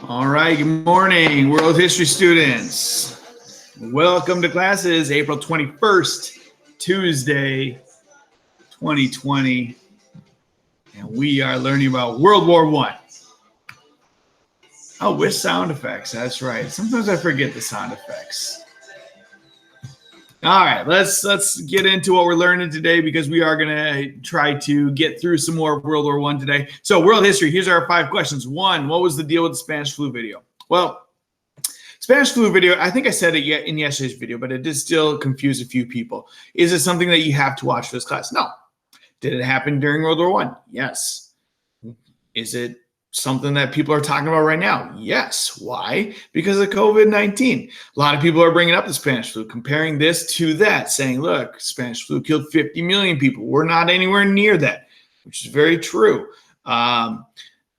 All right, good morning, world history students. Welcome to classes, April 21st, Tuesday, 2020. And we are learning about World War I. Oh, with sound effects, that's right. Sometimes I forget the sound effects. All right, let's get into what we're learning today because we are going to try to get through some more of World War I today. So world history, here's our 5 questions. 1, what was the deal with the Spanish flu video? Well, Spanish flu video, I think I said it in yesterday's video, but it did still confuse a few people. Is it something that you have to watch for this class? No. Did it happen during World War I? Yes. Is it something that people are talking about right now? Yes. Why? Because of COVID-19. A lot of people are bringing up the Spanish flu, comparing this to that, saying, look, Spanish flu killed 50 million people. We're not anywhere near that, which is very true. But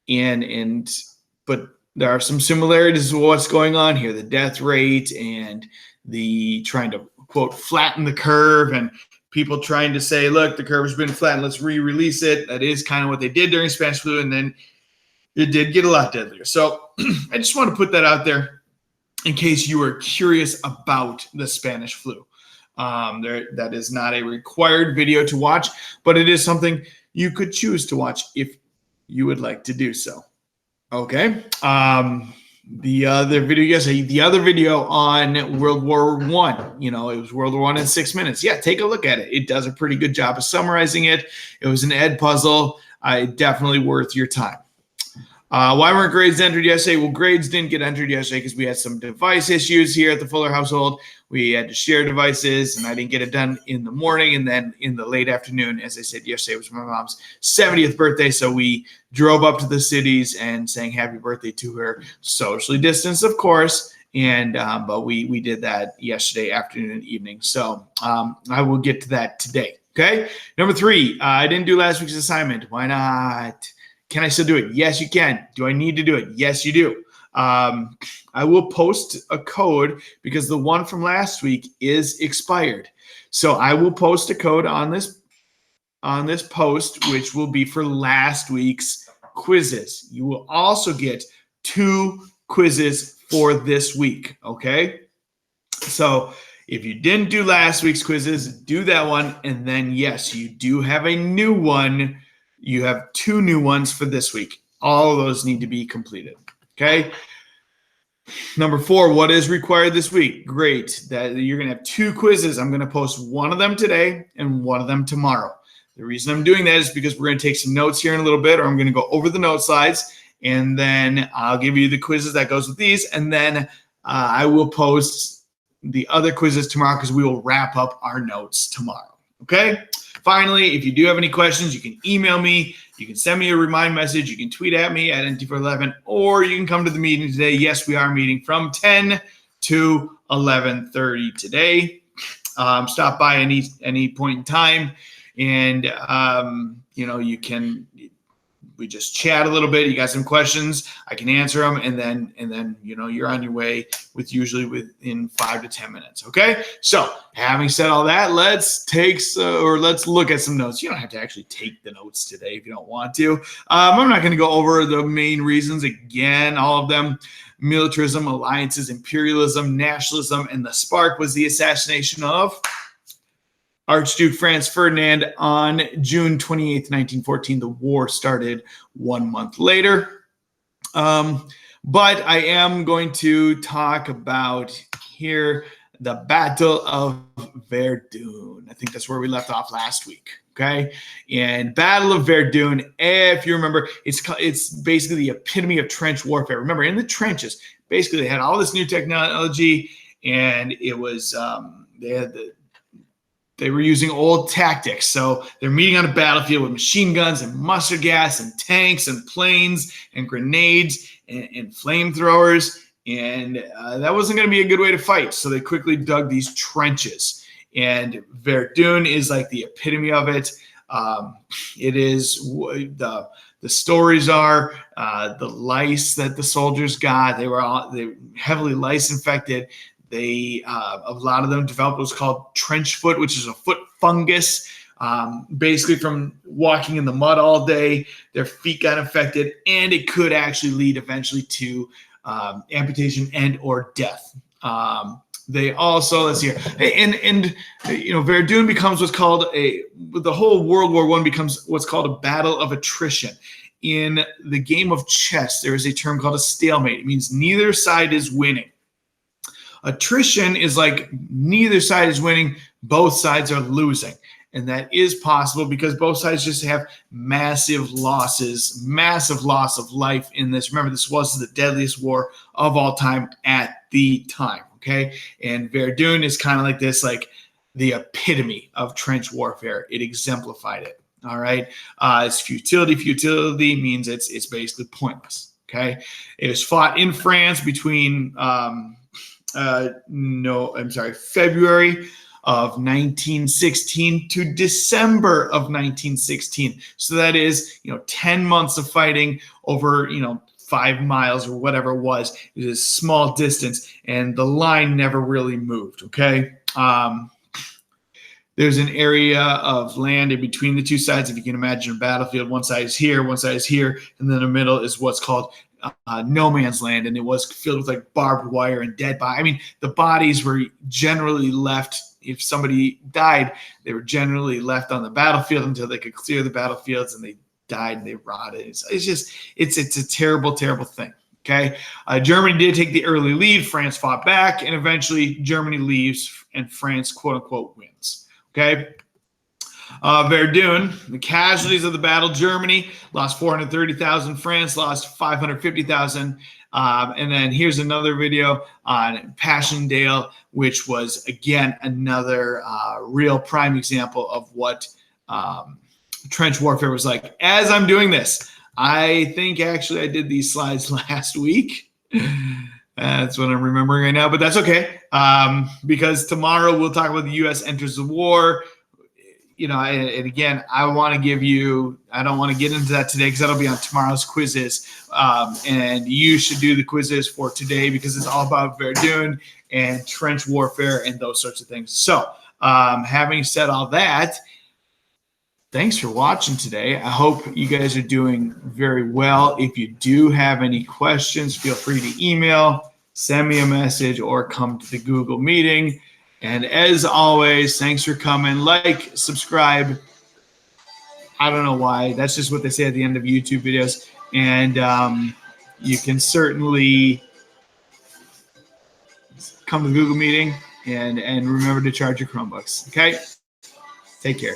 there are some similarities to what's going on here, the death rate and the trying to, quote, flatten the curve, and people trying to say, look, the curve has been flattened, let's re-release it. That is kind of what they did during Spanish flu, and then it did get a lot deadlier. So I just want to put that out there in case you were curious about the Spanish flu. That is not a required video to watch, but it is something you could choose to watch if you would like to do so. Okay. The other video yesterday, the other video on World War I, it was World War I in 6 minutes. Yeah, take a look at it. It does a pretty good job of summarizing it. It was an ed puzzle. Definitely worth your time. Why weren't grades entered yesterday? Well, grades didn't get entered yesterday because we had some device issues here at the Fuller household. We had to share devices, and I didn't get it done in the morning. And then in the late afternoon, as I said yesterday, was my mom's 70th birthday. So we drove up to the cities and sang happy birthday to her, socially distanced, of course. And but we did that yesterday afternoon and evening. So I will get to that today. Okay. Number 3, I didn't do last week's assignment. Why not? Can I still do it? Yes, you can. Do I need to do it? Yes, you do. I will post a code because the one from last week is expired. So I will post a code on this post, which will be for last week's quizzes. You will also get 2 quizzes for this week. Okay. So if you didn't do last week's quizzes, do that one. And then, yes, you do have a new one. You have 2 new ones for this week. All of those need to be completed. Okay. Number 4, what is required this week? Great. That you're going to have 2 quizzes. I'm going to post one of them today and one of them tomorrow. The reason I'm doing that is because we're going to take some notes here in a little bit, or I'm going to go over the note slides, and then I'll give you the quizzes that goes with these, and then I will post the other quizzes tomorrow because we will wrap up our notes tomorrow. Okay. Finally, if you do have any questions, you can email me. You can send me a remind message. You can tweet at me at NT411, or you can come to the meeting today. Yes, we are meeting from 10 to 11:30 today. Stop by any point in time, and we just chat a little bit. You got some questions, I can answer them, and then you're on your way usually within 5 to 10 minutes. Okay. So having said all that, let's look at some notes. You don't have to actually take the notes today if you don't want to. I'm not going to go over the main reasons again, all of them: militarism, alliances, imperialism, nationalism, and the spark was the assassination of Archduke Franz Ferdinand on June 28th, 1914. The war started 1 month later. But I am going to talk about here the Battle of Verdun. I think that's where we left off last week. Okay. And Battle of Verdun, if you remember, it's basically the epitome of trench warfare. Remember, in the trenches, basically they had all this new technology, and it was they were using old tactics. So they're meeting on a battlefield with machine guns and mustard gas and tanks and planes and grenades and flamethrowers. And that wasn't going to be a good way to fight. So they quickly dug these trenches. And Verdun is like the epitome of it. It is the stories are the lice that the soldiers got. They were heavily lice infected. A lot of them developed what's called trench foot, which is a foot fungus. Basically, from walking in the mud all day, their feet got infected, and it could actually lead eventually to amputation and or death. They also, let's see here, and Verdun becomes what's called the whole World War I becomes what's called a battle of attrition. In the game of chess, there is a term called a stalemate. It means neither side is winning. Attrition is like neither side is winning, both sides are losing. And that is possible because both sides just have massive losses, massive loss of life in this. Remember, this was the deadliest war of all time at the time, okay? And Verdun is kind of like this, like the epitome of trench warfare. It exemplified it, all right? It's futility. Futility means it's basically pointless, okay? It was fought in France between February of 1916 to December of 1916. So that is, 10 months of fighting over, 5 miles or whatever it was. It was a small distance, and the line never really moved, okay? There's an area of land in between the two sides. If you can imagine a battlefield, one side is here, one side is here, and then the middle is what's called no man's land, and it was filled with like barbed wire and dead bodies. I mean, the bodies were generally left. If somebody died, they were generally left on the battlefield until they could clear the battlefields, and they died and they rotted. It's a terrible, terrible thing. Okay, Germany did take the early lead. France fought back, and eventually Germany leaves, and France, quote unquote, wins. Okay. Verdun, the casualties of the battle: Germany lost 430,000, France lost 550,000. And then here's another video on Passchendaele, which was, again, another real prime example of what trench warfare was like. As I'm doing this, I think actually I did these slides last week. That's what I'm remembering right now, but that's okay, because tomorrow we'll talk about the U.S. enters the war. And again, I want to give you, I don't want to get into that today because that'll be on tomorrow's quizzes. And you should do the quizzes for today because it's all about Verdun and trench warfare and those sorts of things. So having said all that, thanks for watching today. I hope you guys are doing very well. If you do have any questions, feel free to email, send me a message, or come to the Google meeting. And as always, thanks for coming. Like, subscribe. I don't know why. That's just what they say at the end of YouTube videos. And you can certainly come to the Google meeting and remember to charge your Chromebooks. Okay? Take care.